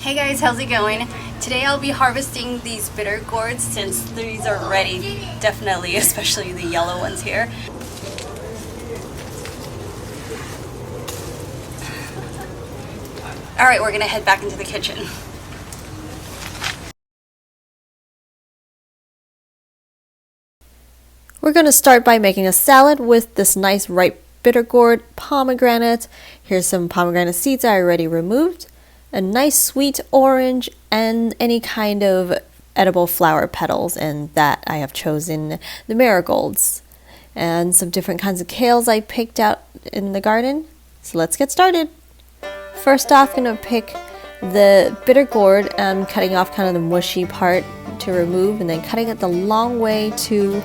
Hey guys, how's it going? Today I'll be harvesting these bitter gourds since these are ready, definitely, especially the yellow ones here. Alright, we're gonna head back into the kitchen. We're going to start by making a salad with this nice ripe bitter gourd, pomegranate. Here's some pomegranate seeds I already removed, a nice sweet orange, and any kind of edible flower petals, and that I have chosen the marigolds. And some different kinds of kales I picked out in the garden. So let's get started. First off, I'm going to pick the bitter gourd and cutting off kind of the mushy part to remove, and then cutting it the long way to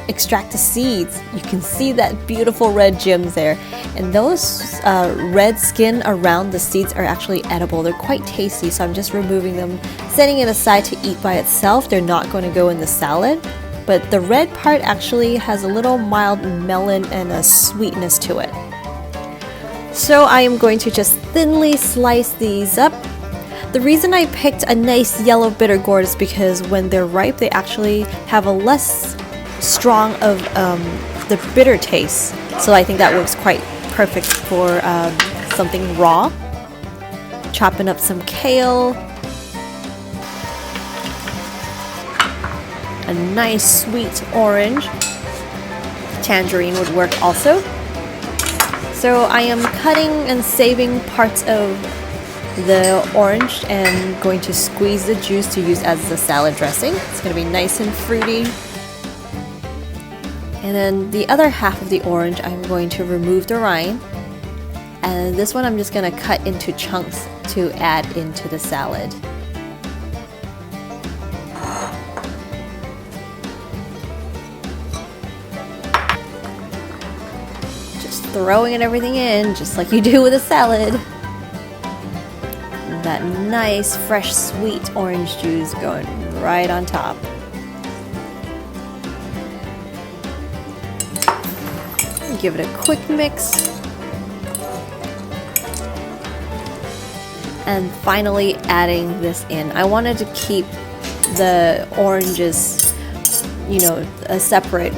extract the seeds. You can see that beautiful red gems there, and those red skin around the seeds are actually edible. They're quite tasty, so I'm just removing them, setting it aside to eat by itself. They're not going to go in the salad, but the red part actually has a little mild melon and a sweetness to it. So I am going to just thinly slice these up. The reason I picked a nice yellow bitter gourd is because when they're ripe, they actually have a less strong of the bitter taste, so I think that works quite perfect for something raw. Chopping up some kale, a nice sweet orange, tangerine would work also. So I am cutting and saving parts of the orange and going to squeeze the juice to use as the salad dressing. It's going to be nice and fruity. And then the other half of the orange, I'm going to remove the rind. And this one I'm just going to cut into chunks to add into the salad. Just throwing everything in, just like you do with a salad. And that nice, fresh, sweet orange juice going right on top. Give it a quick mix. And finally adding this in. I wanted to keep the oranges, separate,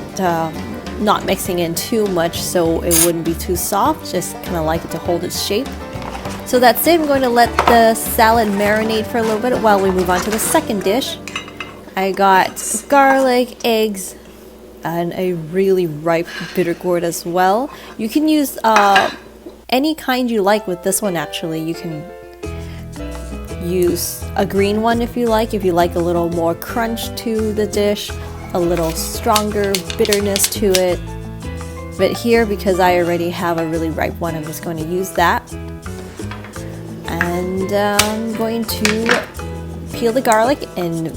not mixing in too much so it wouldn't be too soft, just kind of like it to hold its shape. So that's it. I'm going to let the salad marinate for a little bit while we move on to the second dish. I got garlic, eggs, and a really ripe bitter gourd as well. You can use any kind you like with this one actually. You can use a green one if you like a little more crunch to the dish, a little stronger bitterness to it. But here, because I already have a really ripe one, I'm just going to use that. And I'm going to peel the garlic, and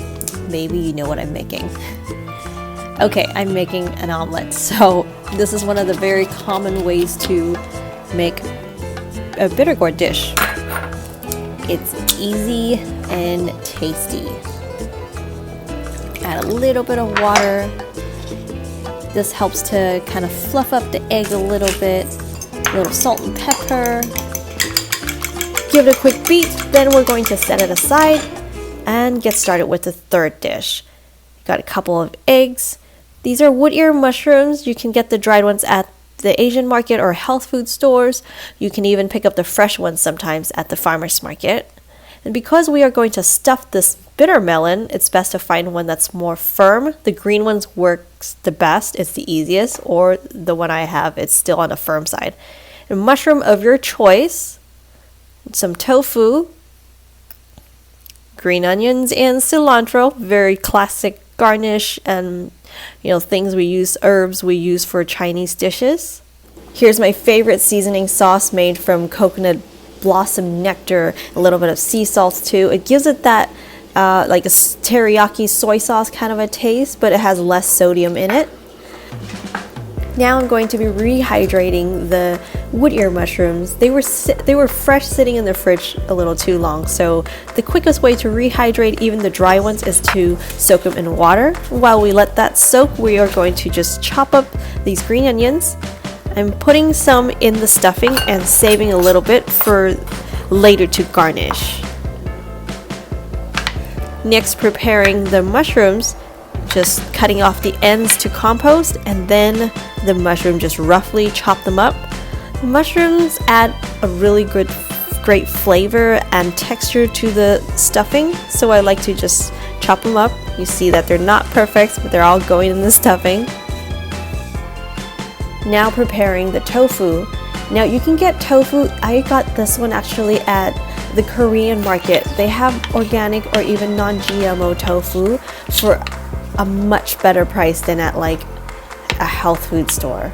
maybe you know what I'm making. Okay, I'm making an omelet, so this is one of the very common ways to make a bitter gourd dish. It's easy and tasty. Add a little bit of water. This helps to kind of fluff up the egg a little bit. A little salt and pepper. Give it a quick beat, then we're going to set it aside and get started with the third dish. Got a couple of eggs. These are wood ear mushrooms. You can get the dried ones at the Asian market or health food stores. You can even pick up the fresh ones sometimes at the farmer's market. And because we are going to stuff this bitter melon, it's best to find one that's more firm. The green ones works the best. It's the easiest, or the one I have, it's still on the firm side. A mushroom of your choice, some tofu, green onions, and cilantro. Very classic garnish and herbs we use for Chinese dishes. Here's my favorite seasoning sauce made from coconut blossom nectar, a little bit of sea salt too. It gives it that like a teriyaki soy sauce kind of a taste, but it has less sodium in it. Now I'm going to be rehydrating the wood ear mushrooms. They were fresh, sitting in the fridge a little too long, so the quickest way to rehydrate even the dry ones is to soak them in water. While we let that soak, we are going to just chop up these green onions. I'm putting some in the stuffing and saving a little bit for later to garnish. Next, preparing the mushrooms, just cutting off the ends to compost, and then the mushroom, just roughly chop them up. The mushrooms add a really great flavor and texture to the stuffing, so I like to just chop them up. You see that they're not perfect, but they're all going in the stuffing. Now preparing the tofu. Now you can get tofu, I got this one actually at the Korean market. They have organic or even non-GMO tofu for a much better price than at like a health food store.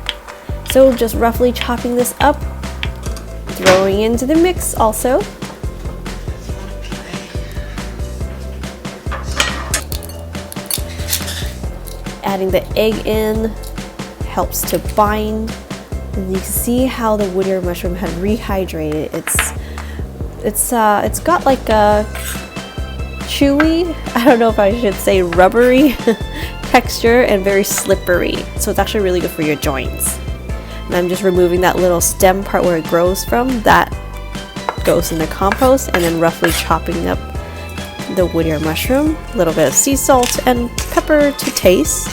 So just roughly chopping this up, throwing into the mix also. Adding the egg in helps to bind. And you can see how the wood ear mushroom had rehydrated. It's got like a chewy, I don't know if I should say rubbery texture, and very slippery. So it's actually really good for your joints. And I'm just removing that little stem part where it grows from. That goes in the compost, and then roughly chopping up the wood ear mushroom, a little bit of sea salt and pepper to taste.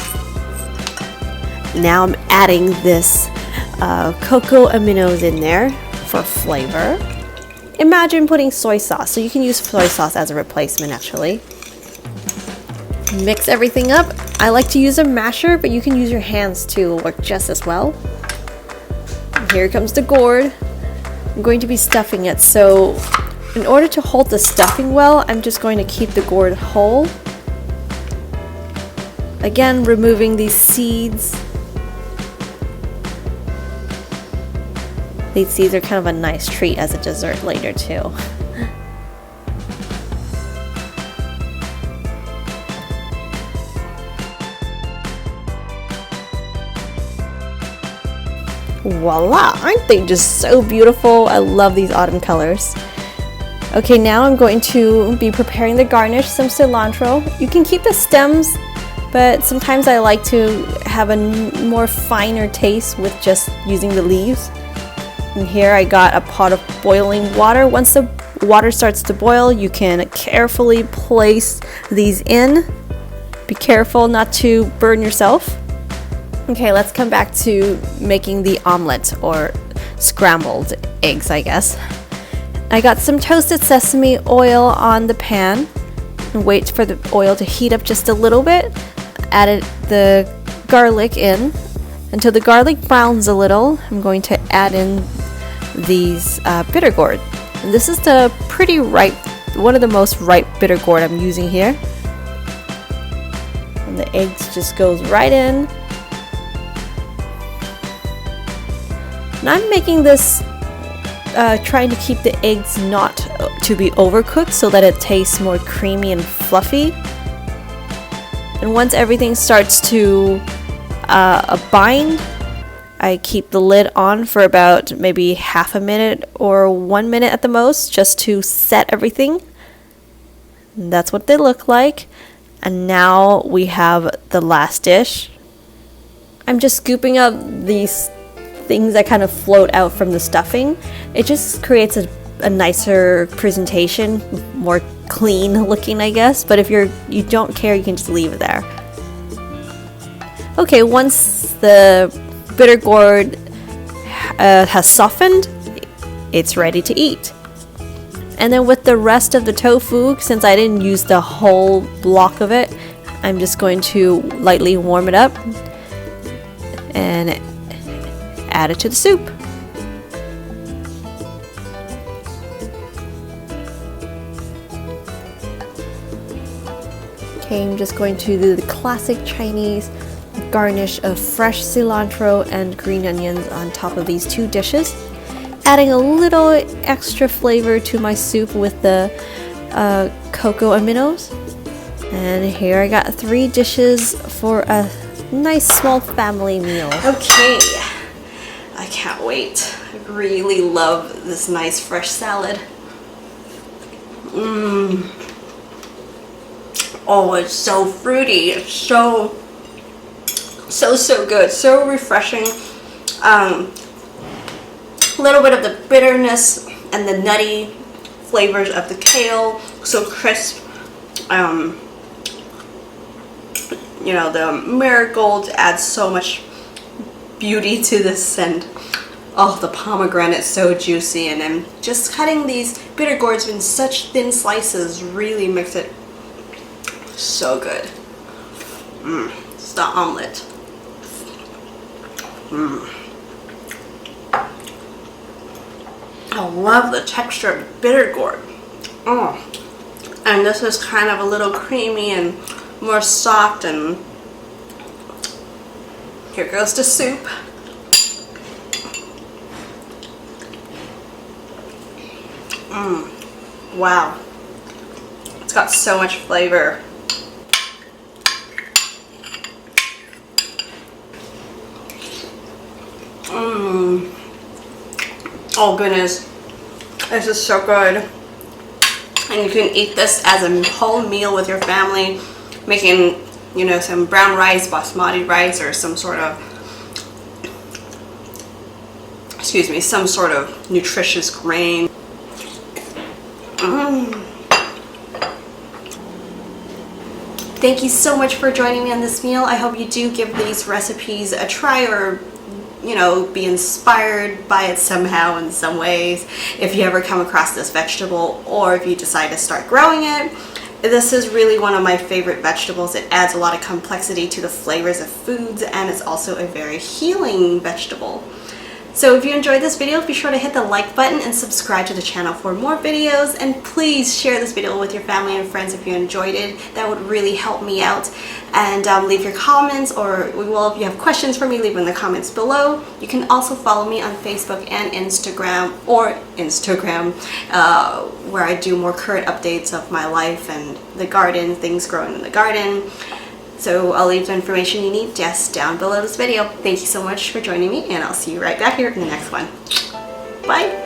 Now I'm adding this cocoa aminos in there for flavor. Imagine putting soy sauce, so you can use soy sauce as a replacement actually. Mix everything up. I like to use a masher, but you can use your hands too, work just as well. Here comes the gourd. I'm going to be stuffing it, so in order to hold the stuffing well, I'm just going to keep the gourd whole. Again, removing these seeds. These seeds are kind of a nice treat as a dessert later too. Voila! Aren't they just so beautiful? I love these autumn colors. Okay, now I'm going to be preparing the garnish, some cilantro. You can keep the stems, but sometimes I like to have a more finer taste with just using the leaves. And here I got a pot of boiling water. Once the water starts to boil, you can carefully place these in. Be careful not to burn yourself. Okay, let's come back to making the omelet, or scrambled eggs, I guess. I got some toasted sesame oil on the pan and wait for the oil to heat up just a little bit. Added the garlic in. Until the garlic browns a little, I'm going to add in these bitter gourd. And this is the pretty ripe, one of the most ripe bitter gourd I'm using here. And the eggs just goes right in. And I'm making this trying to keep the eggs not to be overcooked so that it tastes more creamy and fluffy. And once everything starts to bind, I keep the lid on for about maybe half a minute or 1 minute at the most, just to set everything. And that's what they look like. And now we have the last dish. I'm just scooping up these things that kind of float out from the stuffing. It just creates a nicer presentation, more clean looking, I guess. But if you don't care, you can just leave it there. Okay, once the bitter gourd has softened, it's ready to eat. And then with the rest of the tofu, since I didn't use the whole block of it, I'm just going to lightly warm it up and add it to the soup. Okay, I'm just going to do the classic Chinese garnish of fresh cilantro and green onions on top of these two dishes, adding a little extra flavor to my soup with the cocoa aminos. And here I got 3 dishes for a nice small family meal. Okay, I can't wait. I really love this nice fresh salad. Oh, it's so fruity. It's so good. So refreshing. A little bit of the bitterness and the nutty flavors of the kale. So crisp. you know, the marigold adds so much beauty to this, and oh, the pomegranate so juicy, and then just cutting these bitter gourds in such thin slices really makes it so good. It's the omelet. I love the texture of the bitter gourd. Oh, and this is kind of a little creamy and more soft, and here goes the soup. Wow, it's got so much flavor. Oh goodness, this is so good. And you can eat this as a whole meal with your family, making, you know, some brown rice, basmati rice, or some sort of, excuse me, some sort of nutritious grain. Thank you so much for joining me on this meal. I hope you do give these recipes a try, or you know, be inspired by it somehow in some ways if you ever come across this vegetable, or if you decide to start growing it. This is really one of my favorite vegetables. It adds a lot of complexity to the flavors of foods, and it's also a very healing vegetable. So if you enjoyed this video, be sure to hit the like button and subscribe to the channel for more videos, and please share this video with your family and friends if you enjoyed it. That would really help me out. And leave your comments, or well, if you have questions for me, leave them in the comments below. You can also follow me on Facebook and Instagram, where I do more current updates of my life and the garden, things growing in the garden. So I'll leave the information you need just down below this video. Thank you so much for joining me, and I'll see you right back here in the next one. Bye!